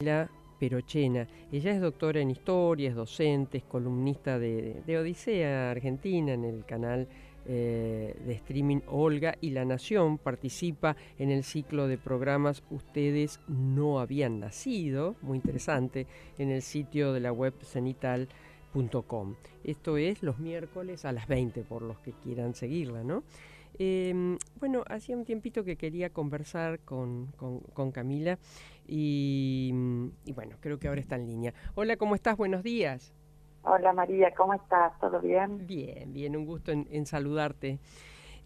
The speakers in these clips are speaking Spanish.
La Perochena. Ella es doctora en historia, es docente, es columnista de Odisea Argentina en el canal de streaming Olga y La Nación. Participa en el ciclo de programas Ustedes no habían nacido, muy interesante, en el sitio de la web cenital.com. Esto es los miércoles a las 20 por los que quieran seguirla, ¿no? Bueno, hacía un tiempito que quería conversar con Camila y bueno, creo que ahora está en línea. Hola, ¿cómo estás? Buenos días. Hola María, ¿cómo estás? ¿Todo bien? Bien, bien, un gusto en saludarte.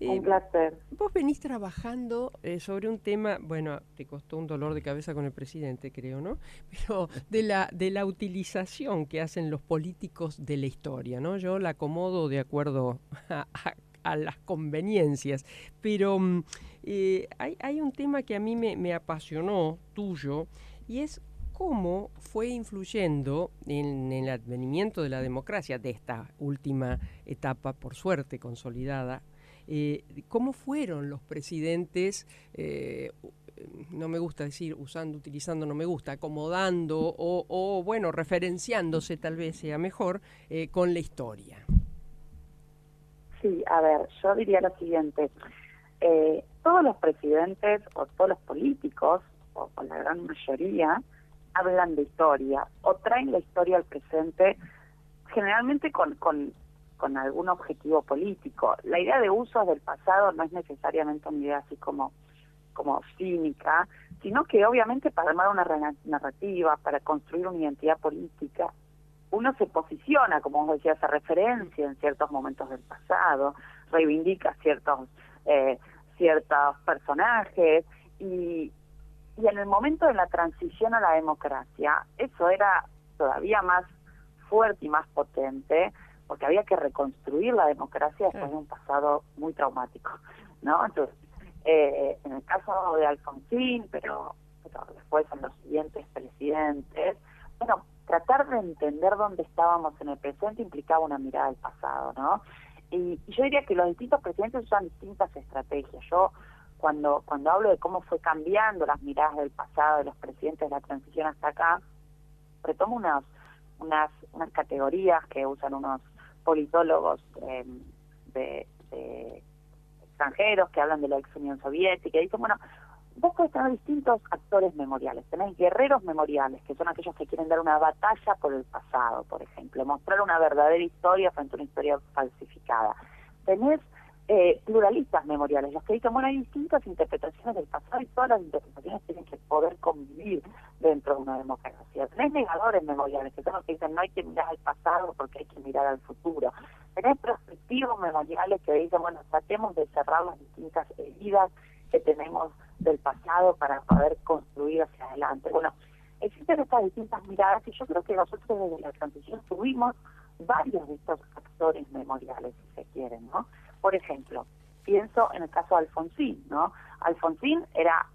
Un placer. Vos venís trabajando sobre un tema, bueno, te costó un dolor de cabeza con el presidente, creo, ¿no? Pero de la utilización que hacen los políticos de la historia, ¿no? Yo la acomodo de acuerdo a las conveniencias, pero hay un tema que a mí me apasionó, tuyo, y es cómo fue influyendo en el advenimiento de la democracia, de esta última etapa, por suerte, consolidada. ¿Cómo fueron los presidentes, no me gusta decir utilizando, no me gusta, acomodando o bueno, referenciándose tal vez sea mejor, con la historia? Sí, a ver, yo diría lo siguiente, todos los presidentes o todos los políticos, o la gran mayoría, hablan de historia o traen la historia al presente, generalmente con algún objetivo político. La idea de usos del pasado no es necesariamente una idea así como cínica, sino que obviamente para armar una narrativa, para construir una identidad política, uno se posiciona, como vos decías, se referencia en ciertos momentos del pasado, reivindica ciertos personajes y en el momento de la transición a la democracia, eso era todavía más fuerte y más potente, porque había que reconstruir la democracia después de un pasado muy traumático, ¿no? Entonces, en el caso de Alfonsín, pero después en los siguientes presidentes, bueno, tratar de entender dónde estábamos en el presente implicaba una mirada al pasado, ¿no? Y yo diría que los distintos presidentes usan distintas estrategias. Yo, cuando hablo de cómo fue cambiando las miradas del pasado de los presidentes de la transición hasta acá, retomo unas categorías que usan unos politólogos de extranjeros que hablan de la ex Unión Soviética y dicen, bueno, vos podés tener distintos actores memoriales. Tenés guerreros memoriales, que son aquellos que quieren dar una batalla por el pasado, por ejemplo, mostrar una verdadera historia frente a una historia falsificada. Tenés pluralistas memoriales, los que dicen, bueno, hay distintas interpretaciones del pasado y todas las interpretaciones tienen que poder convivir dentro de una democracia. Tenés negadores memoriales, que son los que dicen, no hay que mirar al pasado porque hay que mirar al futuro. Tenés prospectivos memoriales que dicen, bueno, tratemos de cerrar las distintas heridas que tenemos del pasado para poder construir hacia adelante. Bueno, existen estas distintas miradas y yo creo que nosotros desde la transición tuvimos varios de estos actores memoriales, si se quieren, ¿no? Por ejemplo, pienso en el caso de Alfonsín, ¿no? Alfonsín era,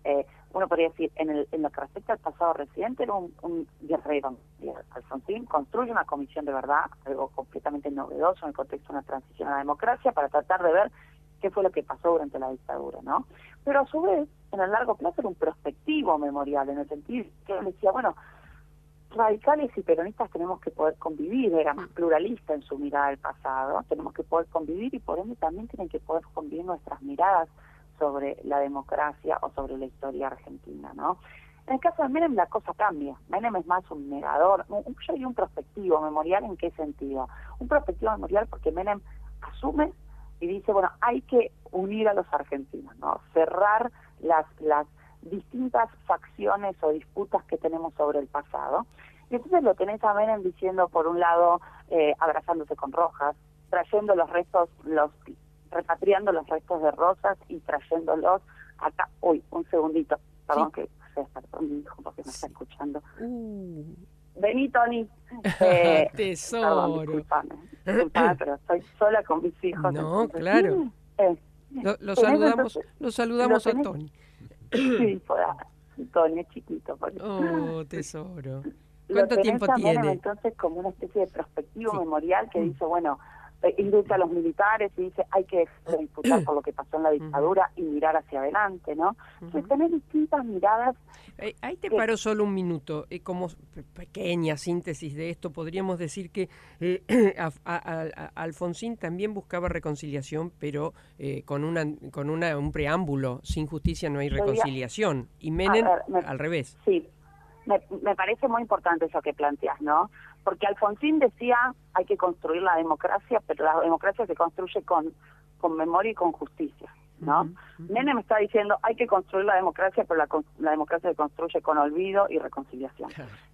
uno podría decir, en lo que respecta al pasado reciente, era un guerrero. Alfonsín construye una comisión de verdad, algo completamente novedoso en el contexto de una transición a la democracia, para tratar de ver qué fue lo que pasó durante la dictadura, ¿no? Pero a su vez, en el largo plazo era un prospectivo memorial, en el sentido que él decía, bueno, radicales y peronistas tenemos que poder convivir, era más pluralista en su mirada del pasado, tenemos que poder convivir y por ende también tienen que poder convivir nuestras miradas sobre la democracia o sobre la historia argentina, ¿no? En el caso de Menem la cosa cambia. Menem es más un negador, yo diría un prospectivo memorial. ¿En qué sentido? Un prospectivo memorial porque Menem asume y dice, bueno, hay que unir a los argentinos, ¿no? Cerrar las distintas facciones o disputas que tenemos sobre el pasado. Y entonces lo tenés a Menem diciendo, por un lado, abrazándose con Rojas, trayendo los restos, repatriando los restos de Rosas y trayéndolos acá. Uy, un segundito, perdón, sí, que se despertó mi hijo porque me está escuchando. Vení, Tony. Tesoro. Perdón, disculpame, pero estoy sola con mis hijos. No, entonces, claro. Lo saludamos a Tony. Sí, Tony es chiquito. Oh, tesoro. Lo ¿Cuánto tenés tiempo a Menem tiene? entonces como una especie de prospectivo Sí. memorial que dice, bueno, indulta a los militares y dice hay que disputar por lo que pasó en la dictadura y mirar hacia adelante, ¿no? Entonces tener distintas miradas. Ahí te paro solo un minuto. Como pequeña síntesis de esto, podríamos decir que Alfonsín también buscaba reconciliación, pero con un preámbulo: sin justicia no hay reconciliación. Y Menem al revés. Sí, me parece muy importante eso que planteas, ¿no? Porque Alfonsín decía hay que construir la democracia, pero la democracia se construye con memoria y con justicia, ¿no? Menem está diciendo hay que construir la democracia, pero la democracia se construye con olvido y reconciliación,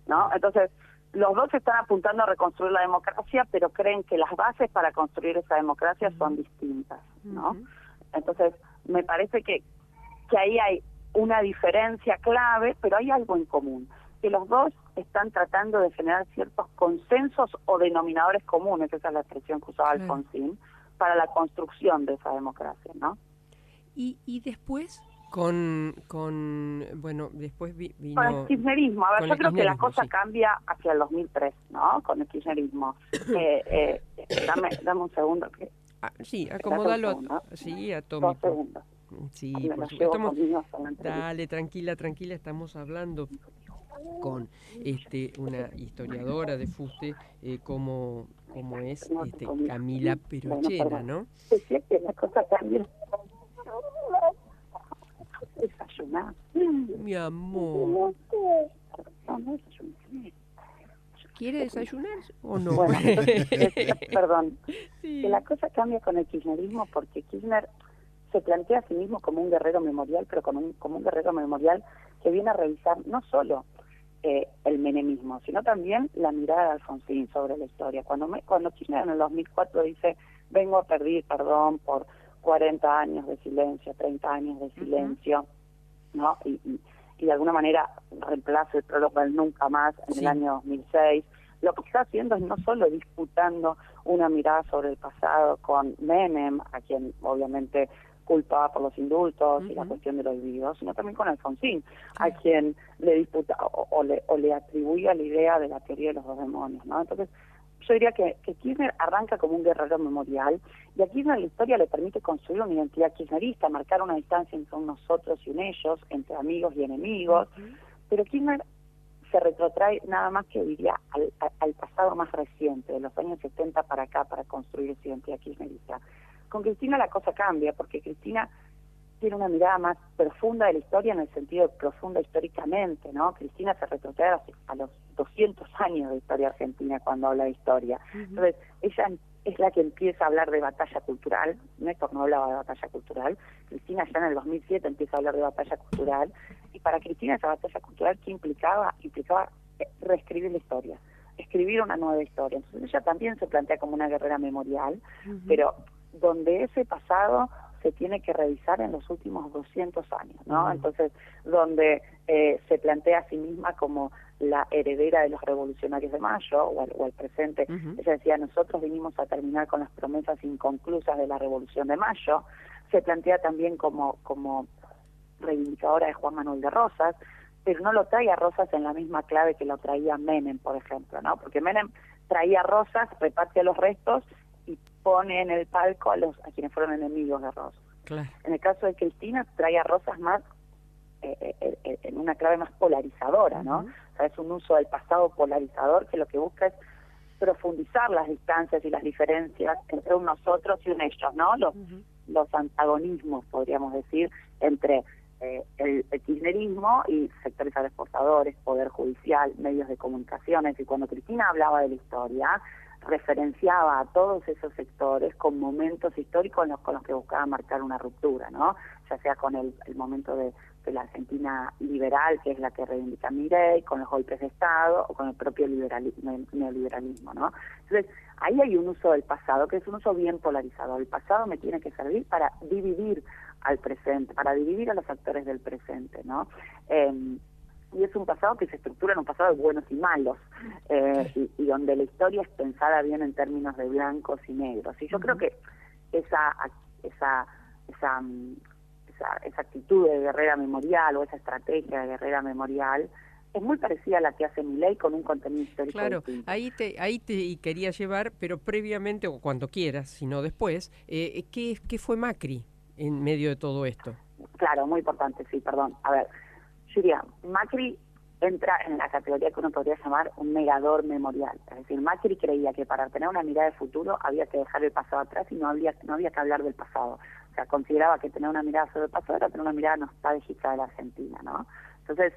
¿no? Entonces, los dos están apuntando a reconstruir la democracia, pero creen que las bases para construir esa democracia son distintas, ¿no? Entonces, me parece que ahí hay una diferencia clave, pero hay algo en común, que los dos están tratando de generar ciertos consensos o denominadores comunes, esa es la expresión que usaba Alfonsín, para la construcción de esa democracia, ¿no? Y después después vino... Con el kirchnerismo, a ver, yo creo que la cosa cambia hacia el 2003, ¿no? Con el kirchnerismo. Dame un segundo que... sí, acomódalo, sí, atómico. 2 segundos. Sí, por supuesto. Dale, tranquila, estamos hablando con una historiadora de fuste como es Camila Perochena, ¿no? Decía que la cosa cambia. Desayunar. Mi amor. ¿Quiere desayunar o no? Bueno, perdón. Sí. Que la cosa cambia con el kirchnerismo porque Kirchner se plantea a sí mismo como un guerrero memorial, pero como un guerrero memorial que viene a revisar no solo el menemismo, sino también la mirada de Alfonsín sobre la historia. Cuando Kirchner en el 2004 dice, vengo a pedir perdón por 40 años de silencio, 30 años de silencio, ¿no? Y de alguna manera reemplaza el prólogo del nunca más en el año 2006, lo que está haciendo es no solo disputando una mirada sobre el pasado con Menem, a quien obviamente culpaba por los indultos y la cuestión de los vividos, sino también con Alfonsín, a quien le disputa o le atribuía la idea de la teoría de los dos demonios, ¿no? Entonces, yo diría que Kirchner arranca como un guerrero memorial y a Kirchner la historia le permite construir una identidad kirchnerista, marcar una distancia entre un nosotros y un ellos, entre amigos y enemigos, pero Kirchner se retrotrae nada más que diría al pasado más reciente, de los años 70 para acá, para construir esa identidad kirchnerista. Con Cristina la cosa cambia, porque Cristina tiene una mirada más profunda de la historia en el sentido de profunda históricamente, ¿no? Cristina se retrotrae a los 200 años de historia argentina cuando habla de historia. Entonces, ella es la que empieza a hablar de batalla cultural. Néstor no hablaba de batalla cultural. Cristina ya en el 2007 empieza a hablar de batalla cultural. Y para Cristina esa batalla cultural, ¿qué implicaba? Implicaba reescribir la historia, escribir una nueva historia. Entonces ella también se plantea como una guerrera memorial, pero donde ese pasado se tiene que revisar en los últimos 200 años, ¿no? Entonces, donde se plantea a sí misma como la heredera de los revolucionarios de Mayo, o al presente. Ella decía, nosotros vinimos a terminar con las promesas inconclusas de la Revolución de Mayo. Se plantea también como reivindicadora de Juan Manuel de Rosas, pero no lo trae a Rosas en la misma clave que lo traía Menem, por ejemplo, ¿no? Porque Menem traía a Rosas, reparte los restos y pone en el palco a quienes fueron enemigos de Rosas. Claro. En el caso de Cristina, trae a Rosas más en una clave más polarizadora, ¿no? O sea, es un uso del pasado polarizador que lo que busca es profundizar las distancias y las diferencias entre un nosotros y un ellos, ¿no? Los antagonismos, podríamos decir, entre el kirchnerismo y sectores agroexportadores, poder judicial, medios de comunicaciones. Y cuando Cristina hablaba de la historia, referenciaba a todos esos sectores con momentos históricos con los que buscaba marcar una ruptura, ¿no? Ya sea con el momento de la Argentina liberal, que es la que reivindica Milei, con los golpes de Estado o con el propio neoliberalismo, ¿no? Entonces, ahí hay un uso del pasado, que es un uso bien polarizado. El pasado me tiene que servir para dividir al presente, para dividir a los actores del presente, ¿no? Y es un pasado que se estructura en un pasado de buenos y malos, y donde la historia es pensada bien en términos de blancos y negros. Y yo creo que esa actitud de guerrera memorial o esa estrategia de guerrera memorial es muy parecida a la que hace Milei con un contenido histórico distinto. Ahí te quería llevar, pero previamente, o cuando quieras, si no después, ¿qué fue Macri en medio de todo esto? Claro, muy importante, sí, perdón. A ver, yo diría, Macri entra en la categoría que uno podría llamar un negador memorial. Es decir, Macri creía que para tener una mirada de futuro había que dejar el pasado atrás y no había que hablar del pasado. O sea, consideraba que tener una mirada sobre el pasado era tener una mirada nostálgica de la Argentina, ¿no? Entonces,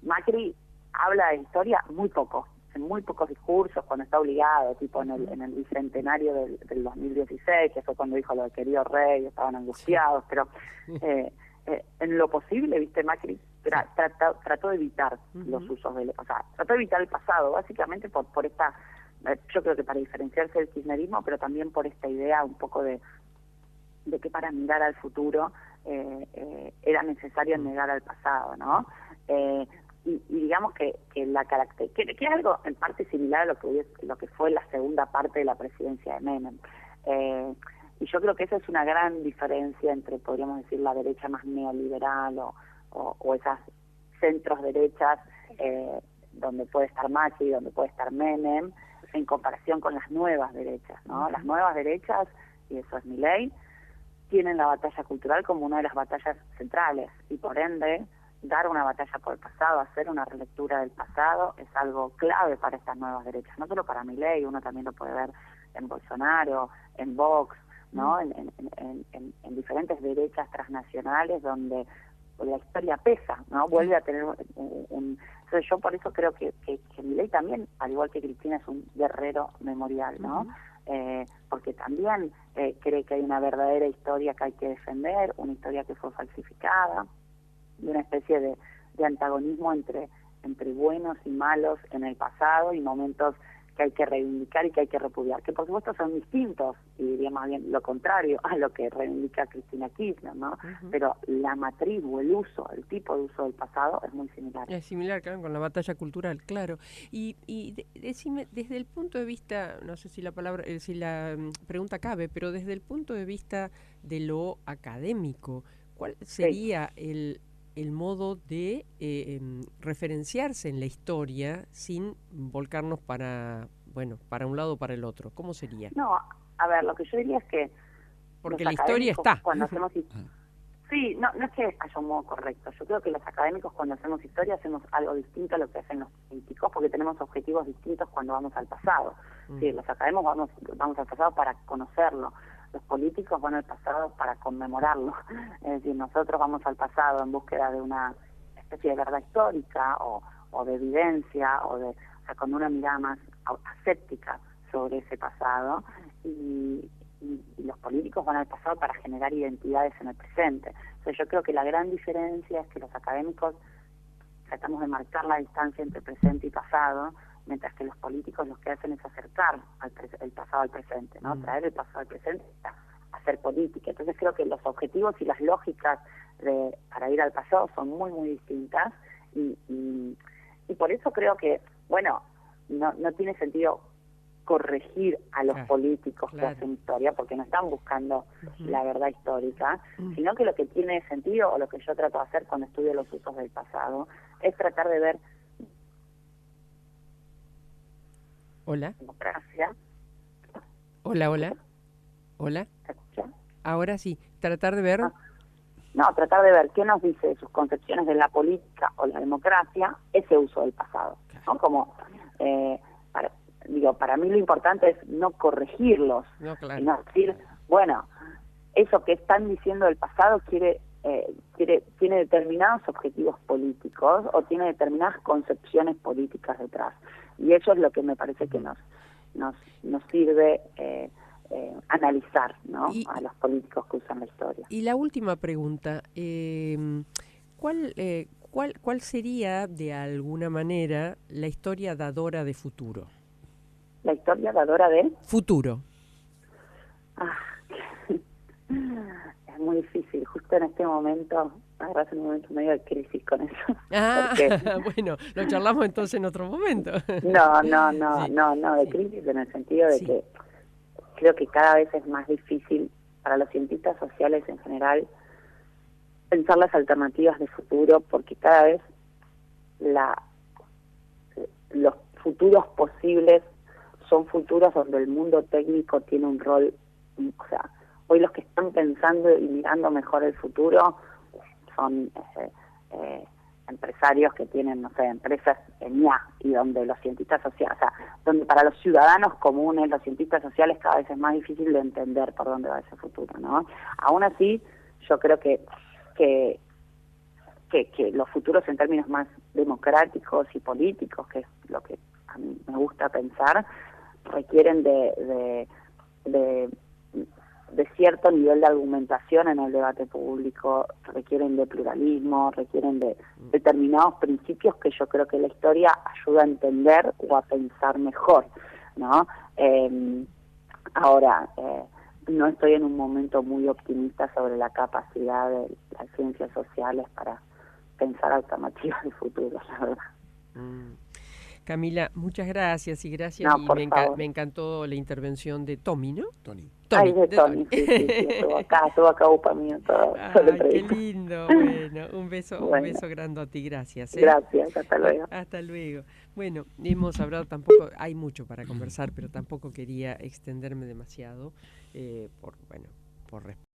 Macri habla de historia muy poco, en muy pocos discursos, cuando está obligado, tipo en el bicentenario del 2016, que fue cuando dijo lo de querido rey, estaban angustiados, pero en lo posible, viste, Macri trató de evitar los usos trató de evitar el pasado, básicamente por esta, yo creo que para diferenciarse del kirchnerismo, pero también por esta idea un poco de que para mirar al futuro era necesario negar al pasado, ¿no? Y digamos que la que es algo en parte similar a lo que fue la segunda parte de la presidencia de Menem. Y yo creo que esa es una gran diferencia entre, podríamos decir, la derecha más neoliberal o esas centros derechas donde puede estar Macri, donde puede estar Menem, en comparación con las nuevas derechas, ¿no? Las nuevas derechas, y eso es Milei, tienen la batalla cultural como una de las batallas centrales, y por ende, dar una batalla por el pasado, hacer una relectura del pasado, es algo clave para estas nuevas derechas, no solo para Milei, uno también lo puede ver en Bolsonaro, en Vox, ¿no? En diferentes derechas transnacionales donde la historia pesa, ¿no? Vuelve a tener entonces yo por eso creo que Milei también, al igual que Cristina, es un guerrero memorial, ¿no? Porque también cree que hay una verdadera historia que hay que defender, una historia que fue falsificada, y una especie de antagonismo entre buenos y malos en el pasado y momentos que hay que reivindicar y que hay que repudiar, que por supuesto son distintos, y diría más bien lo contrario a lo que reivindica Cristina Kirchner, ¿no? Pero la matriz o el uso, el tipo de uso del pasado es muy similar. Es similar, claro, con la batalla cultural, claro. Y decime, desde el punto de vista, no sé si la pregunta cabe, pero desde el punto de vista de lo académico, ¿cuál sería el modo de referenciarse en la historia sin volcarnos para un lado o para el otro? ¿Cómo sería? No, a ver, lo que yo diría es que porque la historia está. Cuando hacemos sí, no es que haya un modo correcto. Yo creo que los académicos cuando hacemos historia hacemos algo distinto a lo que hacen los políticos, porque tenemos objetivos distintos cuando vamos al pasado. Sí, los académicos vamos al pasado para conocerlo. Los políticos van al pasado para conmemorarlo. Es decir, nosotros vamos al pasado en búsqueda de una especie de verdad histórica o de evidencia, o sea, con una mirada más aséptica sobre ese pasado, y los políticos van al pasado para generar identidades en el presente. Entonces yo creo que la gran diferencia es que los académicos tratamos de marcar la distancia entre presente y pasado, mientras que los políticos lo que hacen es acercar el pasado al presente, ¿no? Traer el pasado al presente a hacer política. Entonces creo que los objetivos y las lógicas para ir al pasado son muy, muy distintas, y por eso creo que, bueno, no tiene sentido corregir a los políticos que hacen historia, porque no están buscando la verdad histórica, sino que lo que tiene sentido, o lo que yo trato de hacer cuando estudio los usos del pasado, es tratar de ver Hola. Democracia. Hola. ¿Se escucha? Ahora sí, tratar de ver. Tratar de ver qué nos dice de sus concepciones de la política o la democracia ese uso del pasado, ¿no? Como para mí lo importante es no corregirlos, sino decir, bueno, eso que están diciendo del pasado tiene determinados objetivos políticos o tiene determinadas concepciones políticas detrás, y eso es lo que me parece que nos sirve analizar, ¿no? A los políticos que usan la historia. Y la última pregunta, ¿cuál sería de alguna manera la historia dadora de futuro? La historia dadora de futuro. Es muy difícil, justo en este momento, agarras un momento medio de crisis con eso. Bueno, lo charlamos entonces en otro momento. No, de crisis en el sentido de que creo que cada vez es más difícil para los cientistas sociales en general pensar las alternativas de futuro, porque cada vez los futuros posibles son futuros donde el mundo técnico tiene un rol. O sea, hoy los que están pensando y mirando mejor el futuro son empresarios que tienen, no sé, empresas en IA, y donde los cientistas sociales, o sea, donde para los ciudadanos comunes, los cientistas sociales, cada vez es más difícil de entender por dónde va ese futuro, ¿no? Aún así, yo creo que los futuros en términos más democráticos y políticos, que es lo que a mí me gusta pensar, requieren de cierto nivel de argumentación en el debate público, requieren de pluralismo, requieren de determinados principios que yo creo que la historia ayuda a entender o a pensar mejor, ¿no? Ahora, no estoy en un momento muy optimista sobre la capacidad de las ciencias sociales para pensar alternativas de futuro, la verdad. Camila, muchas gracias y gracias. No, Y me encantó la intervención de Tommy, ¿no? Tony. Ay, de Tony, sí, estuvo acá upa mío todo. Ay, qué lindo. Bueno, un beso grandote, gracias. Gracias, hasta luego. Hasta luego. Bueno, hemos hablado tampoco, hay mucho para conversar, pero tampoco quería extenderme demasiado por respeto.